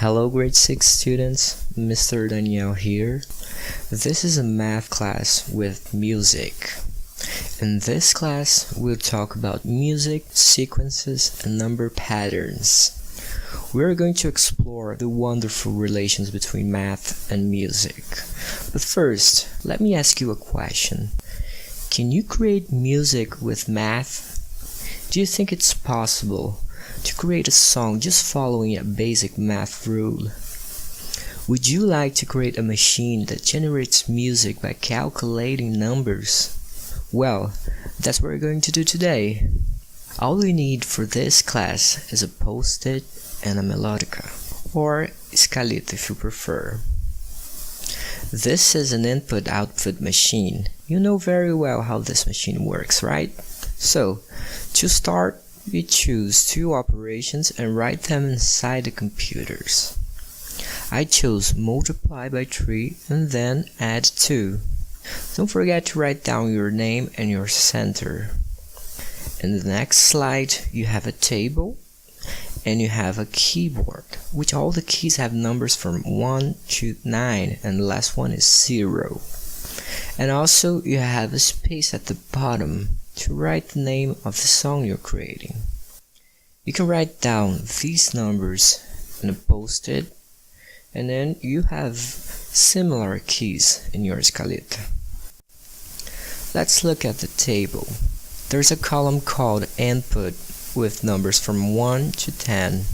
Hello grade 6 students, Mr. Daniel here. This is a math class with music. In this class, we'll talk about music, sequences, and number patterns. We're going to explore the wonderful relations between math and music. But first, let me ask you a question. Can you create music with math? Do you think it's possible to create a song just following a basic math rule? Would you like to create a machine that generates music by calculating numbers? Well, that's what we're going to do today. All we need for this class is a post-it and a melodica, or escaleta if you prefer. This is an input-output machine. You know very well how this machine works, right? So, to start, we choose two operations and write them inside the computers. I chose multiply by 3 and then add 2. Don't forget to write down your name and your center. In the next slide, you have a table and you have a keyboard, which all the keys have numbers from 1 to 9 and the last one is 0. And also you have a space at the bottom to write the name of the song you're creating. You can write down these numbers in a post-it, and then you have similar keys in your escaleta. Let's look at the table. There's a column called input with numbers from 1 to 10.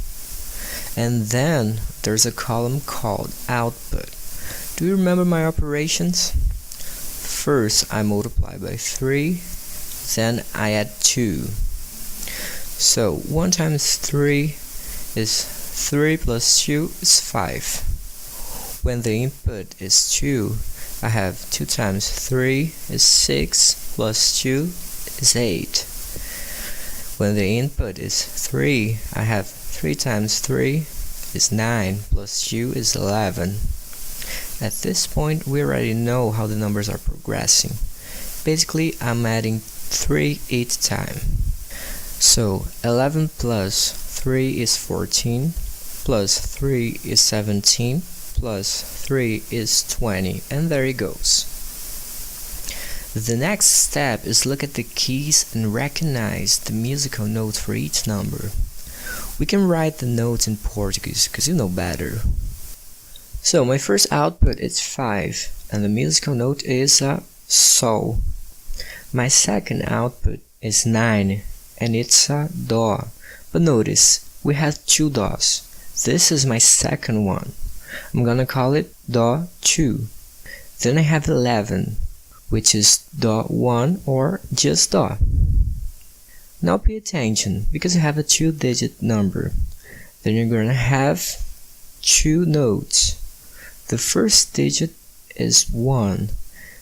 And then there's a column called output. Do you remember my operations? First, I multiply by 3. Then I add 2. So 1 times 3 is 3 plus 2 is 5. When the input is 2, I have 2 times 3 is 6 plus 2 is 8. When the input is 3, I have 3 times 3 is 9 plus 2 is 11. At this point, we already know how the numbers are progressing. Basically, I'm adding 3 each time. So 11 plus 3 is 14, plus 3 is 17, plus 3 is 20, and there it goes. The next step is look at the keys and recognize the musical notes for each number. We can write the notes in Portuguese because you know better. So my first output is 5 and the musical note is a sol. My second output is 9 and it's a dó. But notice, we have 2 dós. This is my second one. I'm gonna call it dó 2. Then I have 11, which is dó 1 or just dó. Now pay attention, because you have a 2-digit number. Then you're gonna have 2 notes. The first digit is 1,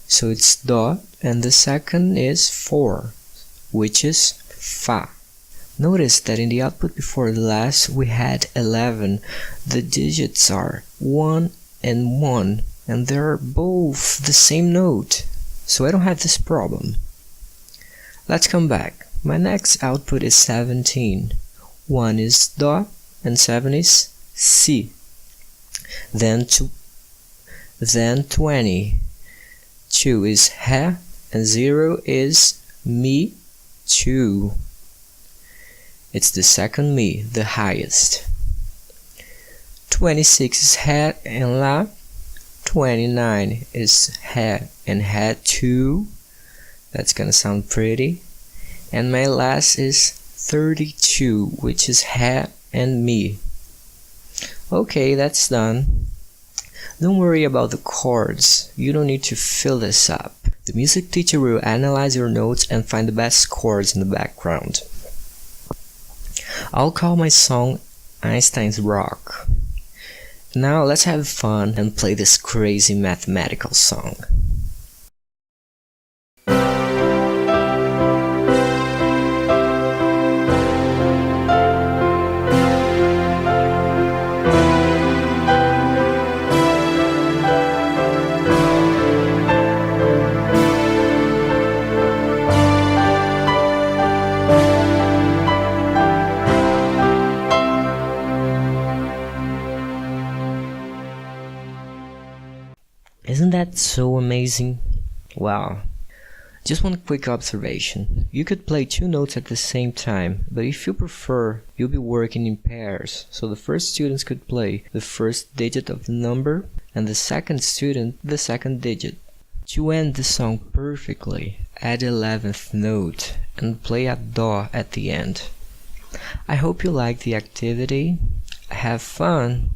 so it's dó, and the second is 4, which is fá. Notice that in the output before the last we had 11. The digits are 1 and 1, and they're both the same note, so I don't have this problem. Let's come back. My next output is 17. 1 is dó and 7 is si. Then 20. 2 is ré and 0 is mi 2. It's the second mi, the highest. 26 is ré and lá. 29 is ré and ré 2. That's gonna sound pretty. And my last is 32, which is ré and mi. Okay, that's done. Don't worry about the chords. You don't need to fill this up. The music teacher will analyze your notes and find the best chords in the background. I'll call my song Einstein's Rock. Now let's have fun and play this crazy mathematical song. Isn't that so amazing? Wow. Just one quick observation. You could play two notes at the same time, but if you prefer, you'll be working in pairs. So the first students could play the first digit of the number, and the second student the second digit. To end the song perfectly, add the 11th note and play a do at the end. I hope you like the activity. Have fun!